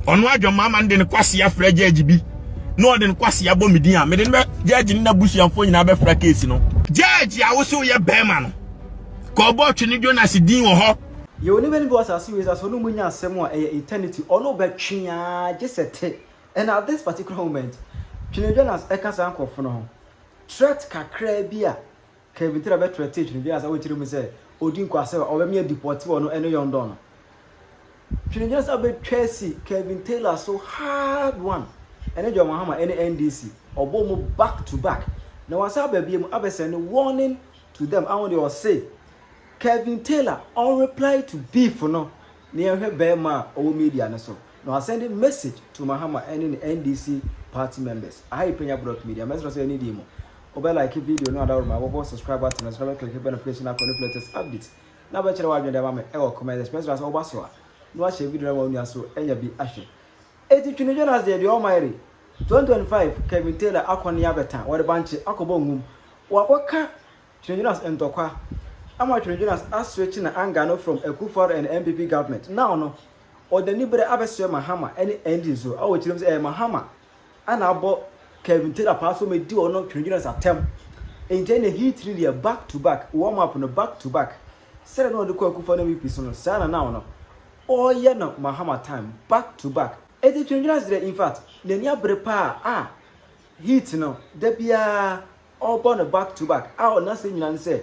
ono adwo mama ndene kwase afra judge bi no den kwase abo medin a mede be judge ni na busuafo nyina be fra case no judge a wo so ye bema no ko bo twene Jonas din wo ho ye oni be ni boss aswe so no munya asem a eternity ono be twia jesete. And at this particular moment twene Jonas ekasa ankofo no ho threat kakra bi a Kevin Taylor be threat twene Jonas a wo tiri mu say odin kwase o be me deport wo no eno yondo no twene Jonas abe Tracy Kevin Taylor so hard one ene John Mahama ene NDC obo mu back to back na wasa babie mu abesene warning to them. I want to say Kevin Taylor on reply to beef no near her bema or media so now I send a message to Mahama and NDC party members. I penya block media message say any demo obe like video no other my subscribe button and subscribe click notification icon for latest updates na ba chere wa dwende ba me e wo comment express as oba so no a share video na wa so enya bi ahwe eti twene Jonas de almighty 2025 Kevin Taylor akoni abeta wode banche akobo ngum wakoka twene Jonas entokwa ama twene Jonas switching na anger no from Akufo and MPP government now no or the nibre abeswe Mahama any ending so awo chirim say Mahama ana abo Kevin Taylor pass me di ono twene Jonas attempt ente na hit really back to back warm up no back to back say no de ko Akufo na MPP so no sana now no oh yeah no Mahama time back to back eti twene Jonas there in fact nani abrepa hit no da bia obo no back to back na say nyina say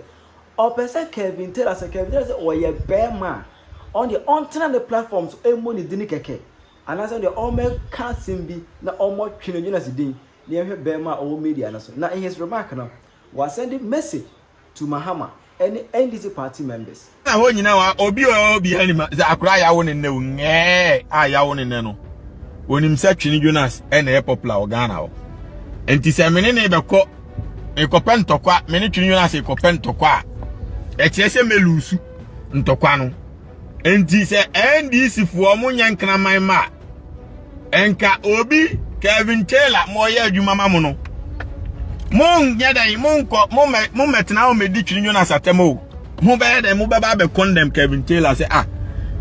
or person Kevin Taylor say oh yeah bema on the platforms money dini keke and as the ome casting bi na omo twene Jonas din na ehwe bema o media na so na in his remark no was sending message to Mahama and NDC party members na ho nyina wa obi hanima za akura ya wo ne ne nge ya wo ne no wonim sa twene Jonas na e popular o Ghana o enti se mene ne be ko ekopentokwa mene twene Jonas ekopentokwa e tiese melusu ntokwa no enti se NDC fo mo nyankana man ma enka obi Kevin Taylor mo ye adwuma ma mo no mo nyadan mo nko mo metena o medi twene Jonas atemo mo be de mo be ba be condemn Kevin Taylor say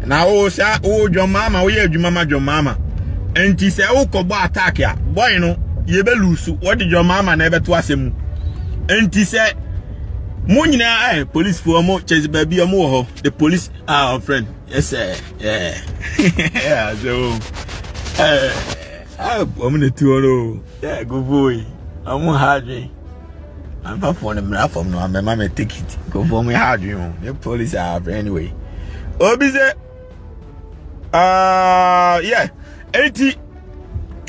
na o sa o Jomama o ye adwuma ma Jomama enti se wo kobo attack ya boy no ye be lusu what did Jomama na ebeto asemu enti se mo nyina police for mo chase baby mo ho the police our friend yes yeah yeah so I'm the two yeah go boy I'm hard I'm not for them from no my mama take it go for me hard the police are anyway obi say yeah 80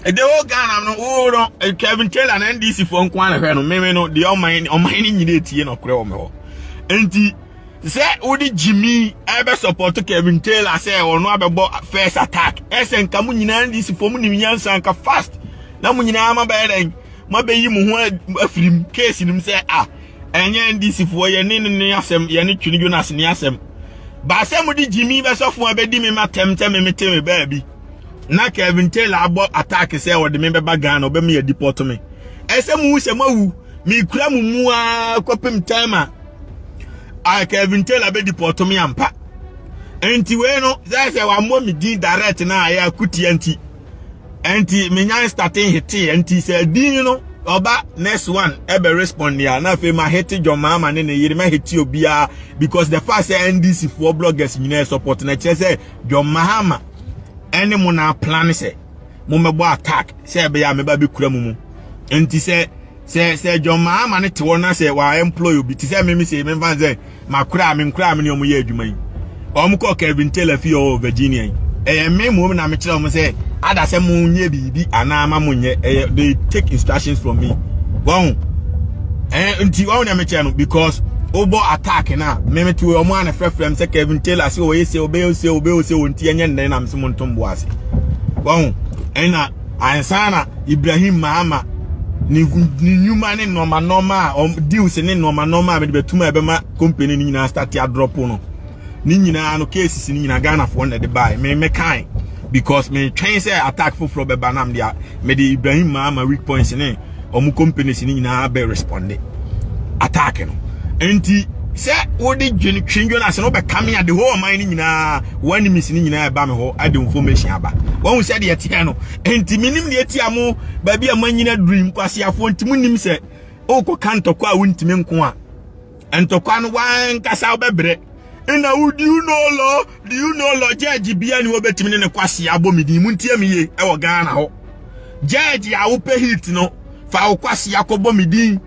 the whole Ghana no Kevin Taylor and NDC for nkwana hwe no me no the omani nyine tie no kure o me ho enti say odi Jimmy ebe support Kevin Taylor say ono abebo first attack esen ka mu nyina NDC for mu nimnyansa nka fast na mu nyina ama be den ma be yi mu ho afirim case nim say enye NDC for ye ne asem ye ne twene Jonas ne asem ba asem di Jimmy be sofo abedi me matemtem me teme ba bi na Kevin Taylor abo attack say o de me beba Ghana obe me deport me ese mu se mawu mi kura mu kopem time Kevin Taylor be deport me ampa enti we no say wa mo mi din direct na ya kuti enti me nyan starting hit enti say din no oba next one ebe respond ya na fe ma hit Jomama ne yiri ma hit obia because the first NDC for bloggers nyina support na che say Jomama any mona plan say mo mebo attack say be ya me ba be kura mu enti say Jomama ne te wona say wa employ obi ti say me say me fan say makura me ne omo ye adwuma yi omo ko Kevin Taylor fi o Virginia me mo na me kire omo say ada say mo nye bibi ana ma mo nye they take instructions from me won enti won na me kire no because obo attack na me to omo ana frefrem say Kevin Taylor say o ye say obe onti enye ndan na mse montombo ase won ena ansana Ibrahim Mahama ni nyuma ne normal deals ne normal be betuma be ma company ni nyina start ya drop no ni nyina no cases ni nyina Ghana for na de buy me kind because me train say attack for be banam dia me the Ibrahim Mahama weak points ne omu companies ni nyina be respond attack no enti say odi twinjo na se no be come here the whole mind nyina one miss ni nyina ba me ho ade information aba won say de yeti no enti minim ne yeti amo ba bia manyina dream kwase afo enti munim se o ko kantoko a wontimi nko a entokwa no wan kasa obebre na would you know law judge bia ni obetimi ne kwase abomidi muntie mi ye e wo Ghana ho judge a wo pe hit no fa wo kwase akobomidi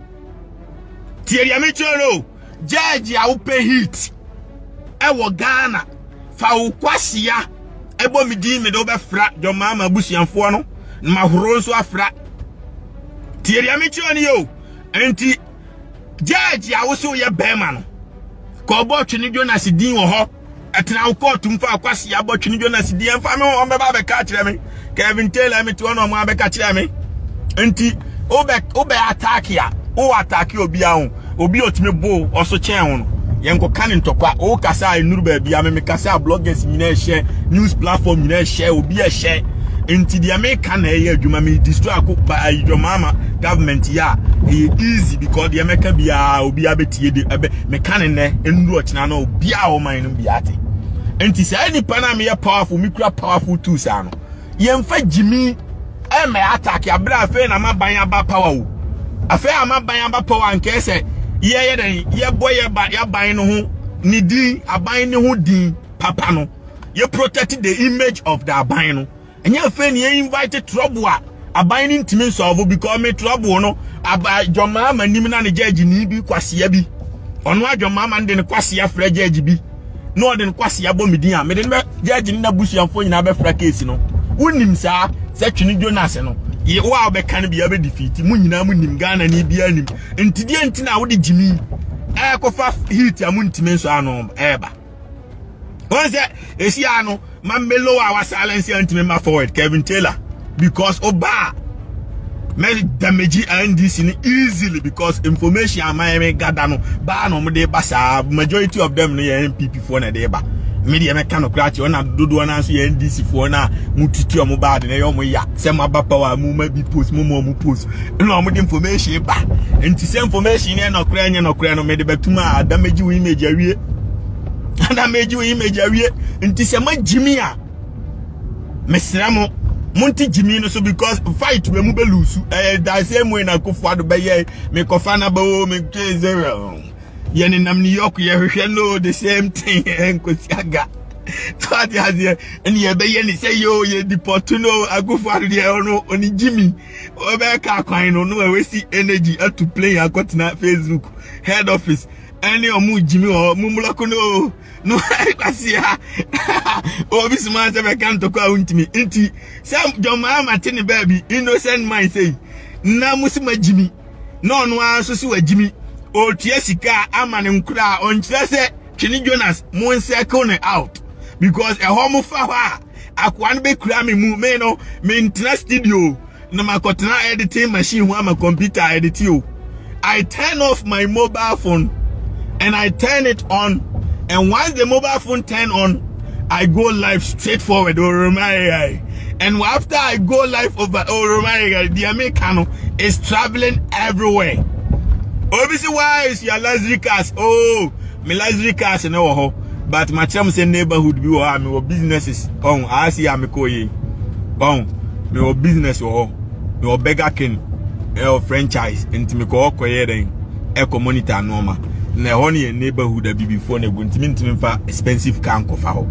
tieri amechoro judge a wo pe hit e wo Ghana fa wo kwase ya ebomidi me do be fra jo mama busianfo no ma horo so afra tieri amechoro ni yo enti judge a wo so ye bema no ko bo twini Jonas din wo ho etena wo court mfa kwase ya bo twini Jonas din mfa me wo be ba be ka kire me Kevin Taylor me to no mo be ka kire me enti obe attack ya o attack obi ahun obi otime bo oso chen ho no yenko kan ntokwa o kasa enuru ba bia me kasa bloggers nyina share news platform nyina share obi a share enti the American na ye adwuma me destroy by your mama government ya easy because the American bia obi abetie de me kan ne enuru ochina na obi a o man no bia ate enti say ni pana me powerful me kura powerful tools ano yemfa jimi e me attack ya bra afa na maban aba power o afa amaban aba power nke se ye den ye boy ba ya ban no ho ni din aban ni ho din papa no ye protect the image of the aban no enya afa ni ye invite trouble a aban ni ntimi solve because me trouble no aba joma ma nim na ne judge ni bi kwase ya bi ono adwoma ma ndene kwase ya fra judge bi no de kwase ya bomidin a me de judge ni na busuanfo nyina be fra case no unim sa se twini Jonas no ye wa be kan bia be defeat mu nyina mu nim Ghana ni bia nim entidie ntina wo de jimi kofa hit ya mu ntime so ano eba onse esi ano ma melo a wa silence ntime ma forward Kevin Taylor because oba me damage NDC ni easily because information am I gather no ba no mo de basa majority of them no NPP for na de ba media me kanokrachi ona dodo na so NDC for na mututu omo ba de na yo mo ya se ma ba power mu ma bi post mu post no mo de information ba enti se information ne na okra nya na okra no me de betuma damage we image awie damage we image awie enti se ma jimi a mesra mo Monty Jimmy no so because fight we mu be lose that same way na Akufo-Addo be ye me kofa na ba me zero ye ni nam New York ye hwehwe no the same thing enkosiaga thought ya there and ye be ye ni say yo ye deport no Akufo-Addo ye no oni Jimmy obe ka kwan no we see energy to play akotna Facebook head office any omu Jimmy o mumulako no kwasia obi suma se be kan to kwa untimi nti sam joma matini baby innocent mind say na musima Jimmy no no aso si wa Jimmy o tia sika amane nkura on kire se twini Jonas mon circle out because e ho mo fa ha akwa no be kura me mu me no me ntina studio na makotena editing machine ho ama computer edit you I turn off my mobile phone and I turn it on. And once the mobile phone turn on, I go live straight forward. And after I go live over the Americano is traveling everywhere. Obviously, why is your luxury cars? Oh, my luxury cars and no, but my chum say neighborhood be or businesses. Oh, I see I'm a koye. Oh, me business or me beggar king or franchise into me ko koye then eco monitor normal. Na honey neighborhood a before na ntimi fa expensive car nkofa ho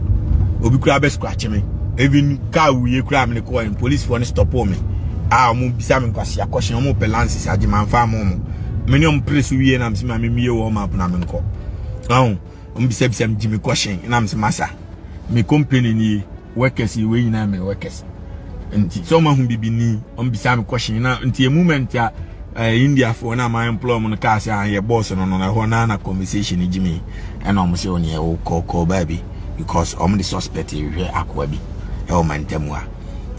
obi kura be scratch me even car we kura me ko police for stop me mo bisa me kwase akoshe mo pelances age man fa mo me nyom press wie na msima me mie wo map na me nko bisa me jimi kwashe na msima masa me company ni workers we nyina me workers nti so ma hu bibini bisa me kwashe na nti a moment ya India for na my employment case and your boss no na conversation Jimmy and almost only a call baby because the suspect here akwabi e man temwa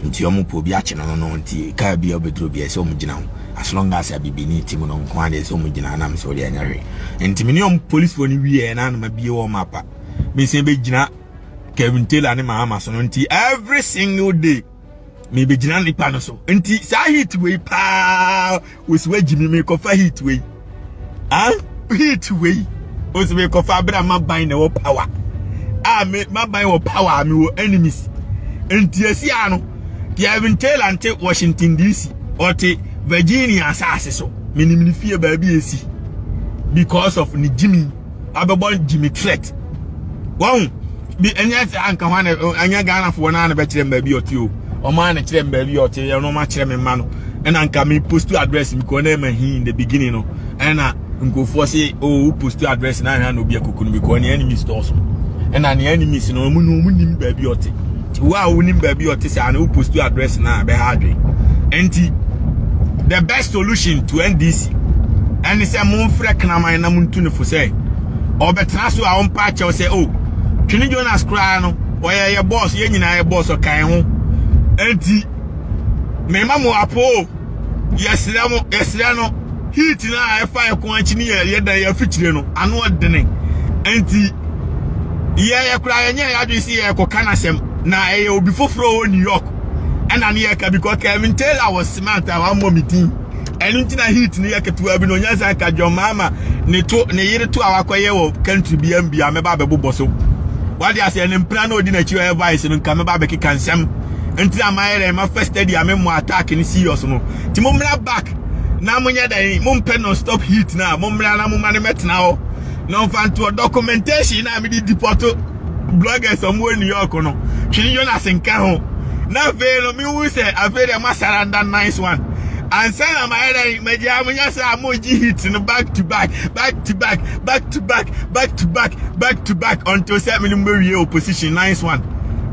nti omo po bi ache no nti ka bi obedro bi ese omo gina as long as I be ni team no nko ade ese omo gina na me so le anya hwe nti me police for ni wie na ma bi wo mapa me se be gina Kevin Taylor ne ma so nti every single day me be jina ni pa no so nti sa hit way pa we so Jimmy me ko fa hit way hit way Osime kofa bra maban na wo power. Me maban wo power me wo enemies. Enti asi ano. Kevin Taylor ante Washington DC or te Virginia asase so. Minimum fear baby esi. Because of ni Jimmy abebon Jimmy threat. Wow. Bi enya anka hwane anya Ghana fo na be kire baby oti o. O ma na kire baby oti e no ma kire me ma no. And anka me post address me ko na ma hin in the beginning no. And nkofo say oh post address na ha no bi akokunu bi ko na enemy stores. And an enemies no mu nim baby oti. Wa wonim baby oti say na post address na be hardwe. Enti the best solution to end this and say mon frek na man na muntu ne fo say obetra so a on pa che say oh Twini Jonas kra no oye ye boss ye nyina ye boss kan ho enti me mamu apo yesira no heat na e fa ko anchi ni ye dan ye fichire no ano odene enti ye kra ye nya ya dwisi ye ko kanasem na ye obi foforo New York and an year because Kevin Taylor was smart and one meeting. And into the heat near Ketua Binoyasa, your mama, ne year to our coyo country BMB, I'm a babu bosso. What you say, an implano dinner to your advice and come about Becky can some until I'm my first study, I memoir attack and see us no. Timomra back. Now, when you're mum pen no stop heat now, Mumra Mumani met now. No fan to a documentation, I mean, deport bloggers somewhere in New York or no. She Jonas and Caho. Now, fail me who say, I feel a masaranda nice one. And say, I'm a Majamasa emoji hits in the back to back until 7 million opposition. Nice one.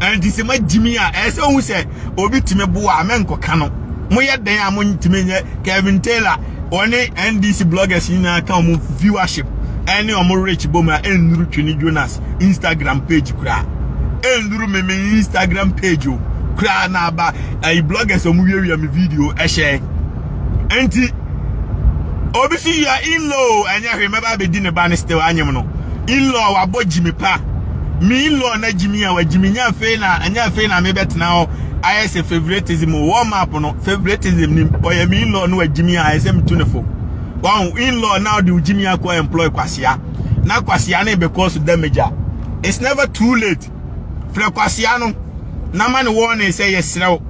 And this is my Jimmy, as who say, Obi Timebua, Menko Cano. Moya day, I'm going to me, Kevin Taylor, only NDC bloggers in a account of viewership. Any more rich bomber and Twini Jonas Instagram page. And me Instagram page. Kra na ba ai bloggers o mu wiawia me video e share enti obi si ya in-law anya hwemeba be di ne ba ne still anyem no in-law wa boji me pa me in-law na jimi a wa jimi nya fe na anya fe na me betena ho ayese favoritism warm up no favoritism ni oya me in-law no wa jimi a ayese mtunefo wow in-law now the jimi akwa employ kwasia na kwasia na be cause damage. It's never too late for kwasia no na man warning say yesrew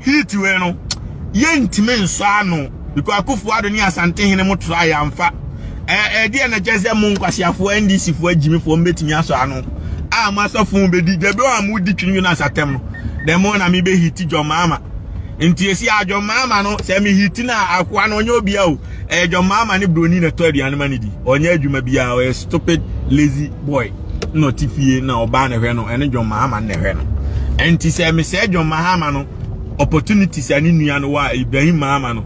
heat we no yentime nso ano because akufo ado ni asante hene mo try amfa dia na jeze mo nkwasiafo NDC fo agimi fo mbetimi aso ano a masofo bedi debe o amudi twinyo na satem no dem na me be hit jomama nti esi ajomama no se me hit na akwa no onye obia o jomama ni broni na to aduane manidi onye adwuma bia o stupid lazy boy no tifie na oba na hwe no ene jomama na hwe no enti se me se John Mahama no opportunities ani nua no wa Ibrahim Mahama no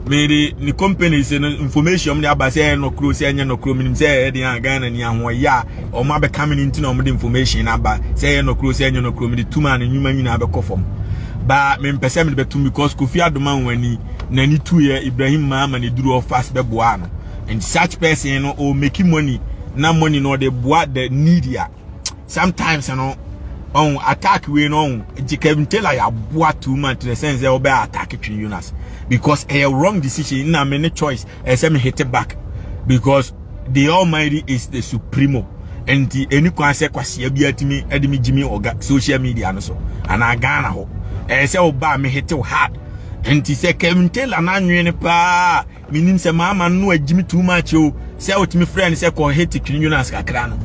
me ni company se no information me abase no kro se anya no kro minim se e dey Ghana ni ahwo ya o ma be coming into no more information aba se no kro se anya no kro me tuma na nyuma nyina be kofom ba me mpese me be tum because Kofi Adoma wani na ni 2 year Ibrahim Mahama ni duru of fast be boa no and such person no o make money na money no dey boa the needia sometimes you know on attack we no Kevin Taylor ya boa too much to the sense they will be attack Twini Jonas because a wrong decision na many choice say me hit it back because the Almighty is the supremo and the any kwan say kwase bia timi edimi jimi oga social media no so ana Ghana ho say oba me hit hard and say Kevin Taylor na nwene pa minim say mama no agimi too much o say otimi friend say ko hit Twini Jonas kakra no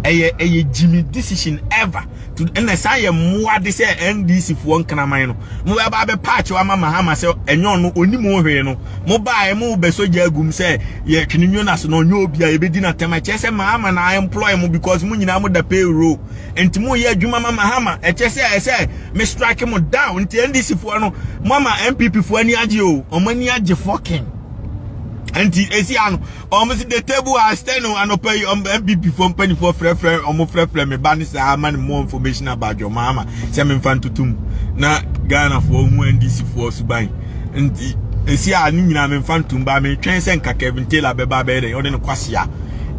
a Jimmy decision ever to say more de say NDC for one kanaman no mo ba be patch wa mama Mahama say enyo no onimu hwe no mo ba mo be so jagum say ye Twini Jonas no nyo bia e be di na tema che say Mahama na employ mo because mo nyina mo da payroll enti mo ye adwuma mama Mahama e che say me strike mo down enti NDC for no mama MPP for ani age o omani age fucking anti esiano almost the table are standing and pay MPP for penny for friend almost friend me ban say man more information about your mama say me fan tutum na Ghana for who NDC for suban anti esia ni nyina me fan tum ba me twen say nka Kevin Taylor be ba be dey o de no kwasia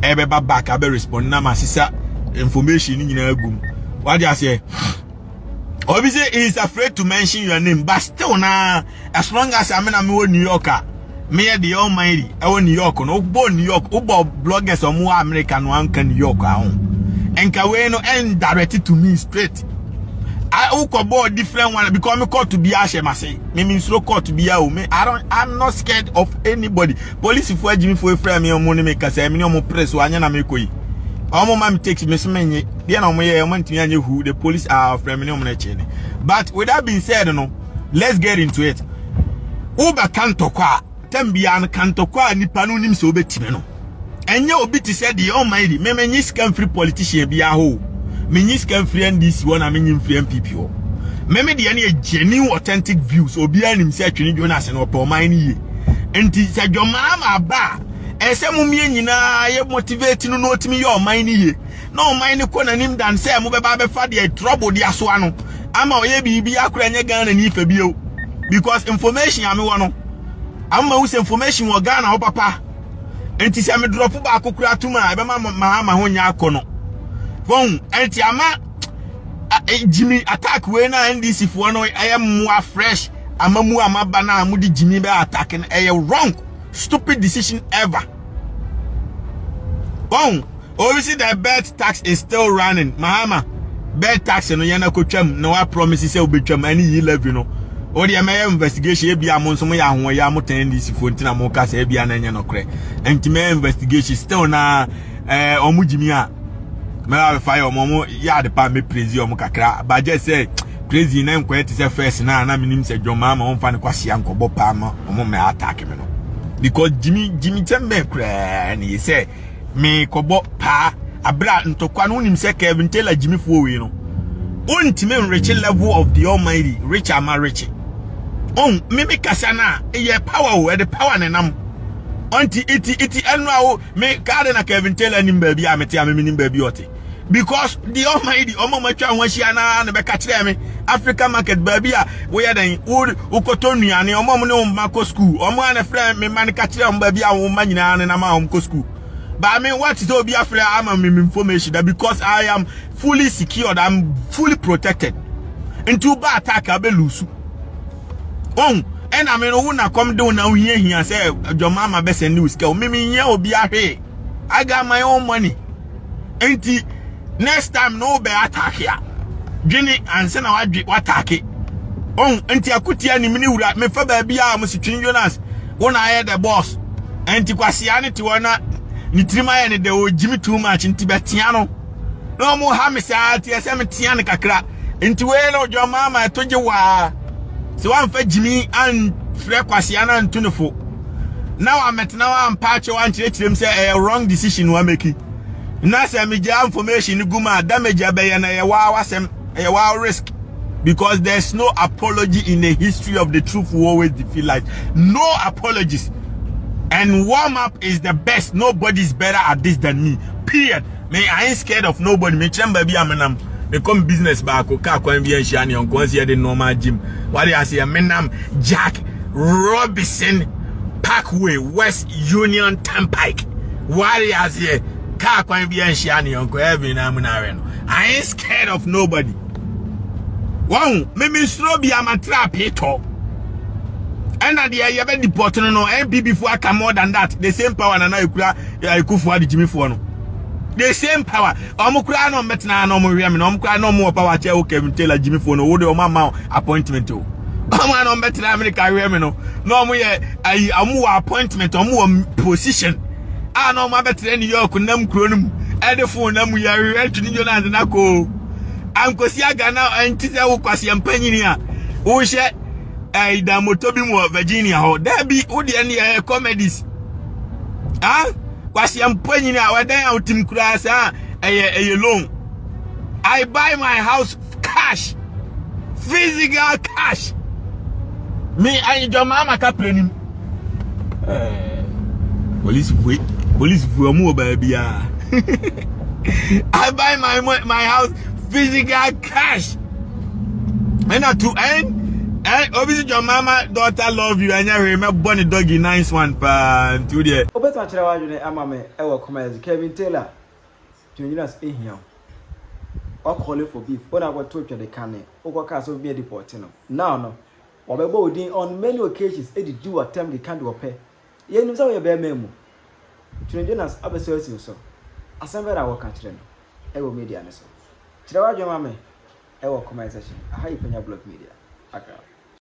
e be ba back abe respond na ma sisa information ni nyina agum what do you say obviously he is afraid to mention your name but still na as long as I'm in New Yorker me the almighty I New York no born New York ubo bloggers or more American one can New York and kaweno and directed to me straight. I uko different one because me called to be ashemase. Me means so called to be me. I'm not scared of anybody. Police if we Jimmy for a frame me money make say me no press wanya na me koi. Omo mam takes me semenye. Dey na omo ye omo ntimi anye who the police are frame me no na chene. But with that being said no, let's get into it. Uba kantokwa, tembia an kantokwa nipa no nim se obetime no. Enye obi ti say the almighty me menyi scam free politician bia ho. Menyi scam free NDC one and menyi free MPP ho. Me de any genuine authentic views obi anim say atwene Jonas no po man ye. Enti se dwomama ba ese mumie nyina ye motivate no no otimi ye oman ye. Na oman ne ko nanim dan say mo beba be fa de trouble de aso ano. Ama oye bibi akura nye Ghana ni fa bio. Because information ame wono. Ama wuse information wo Ghana ho papa. Enti se me drop ba akokura tuma e be ma ho nya akono. Bon, enti ama Jimmy attack we na NDC fo no ayam more fresh. Ama mu amaba na amudi Jimmy be attacking wrong. Stupid decision ever. Bon, obviously the bed tax is still running. Mahama, bed tax no yana kotwam no wa promise say obetwam ani yi levy no. O de my investigation e bia mo nso mo ya ho ya mo ten NDC fo ntina mo ka say bia na nya no kre. Enti my investigation still na omu Jimmy a me have fire omo ya de pa me praise omo kakra ba je say crazy na nkwa ti say first na minim say dwoma ma onfa ne kwase ankobo pa ma omo me attack me no because Jimmy tembe kra ni say me kobo pa abra ntokwa no nim say Kevin Taylor Jimmy fo we no ontime rich level of the almighty rich ama rich me kasa na e power o the power na nam onti iti enu me kade na Kevin Taylor nim ba bia mete am nim ba bi ote because the almighty omo matwa ho hia na be ka kire me Africa market ba bia wo ye den ukoto nuane omo ne umma school omo ana frɛ me man ka kire ba bia wo ma nyina na ma ko school. But I mean, what is Obi Afra? I'm information that because I am fully secured, I'm fully protected. And too bad attack I be lose. Oh, and I mean, when I come down now here and say, your mama best and news girl, me Obi Afra. I got my own money. And next time no be attack here. Jenny and send our attack it. Oh, and I could tell me that me for baby, I must change Jonas when I had the boss. And Kwasiani to one. Nitrima ya de o Jimmy too much in Tibetiano. No more hamisa ati Tiana kakra. Into well your mama I told you wa. So I'm for Jimmy and Fred Kwasiana and Tunefo. Now I'm patch one to them say a wrong decision we're making. Nasa media information guma damage abayana a wow risk. Because there's no apology in the history of the truth who always defeat life. No apologies. And warm up is the best. Nobody's better at this than me. Period. Me, I ain't scared of nobody. Me chamba be amenam. Me come business back. Oka kwa mbi shani on konsi the normal gym. What do I say? Amenam Jack Robinson Parkway West Union Turnpike. What do I say? Ka kwa mbi shani on konsi na munareno. I ain't scared of nobody. Wow. Me slow be a trap hito. And that you have deported no MPP for come more than that. The same power na you could for the Jimmy for no. The same power. Omukra no metna no more no omukra no more power che o Kevin Taylor Jimmy for no wo de o mama appointment o. Omo no metna America we me no. No mo ye amu appointment omo position. Ah no ma betre New York nam kro num. E de phone nam ye rent ni Jonas na ko. Ankosi aga na antise wo kwase ampanyini a. Wo hye da motobi mu Virginia ho there be wo de ne comedies kwasi ampanyini a wadan outim kura sa loan. I buy my house cash, physical cash. Me and your mama ka planim police mu baby I buy my house physical cash and to end. Obviously your mama daughter love you and you remember bunny doggy nice one pa to there. Obeto achira wa june amame e wo comment Kevin Taylor. Jonas ehia. O call for beef. Ona go to the can. O go ka so be deport no. Now no. Obebo odin on many occasions e did do attempt the can do ope. Ye nim say we be memu. Twin Jonas abeso asi so. Asem na wo ka kire no. E wo media ne so. Kire wa dwoma me. E wo comment section. Aha ipenya blog media. Aka.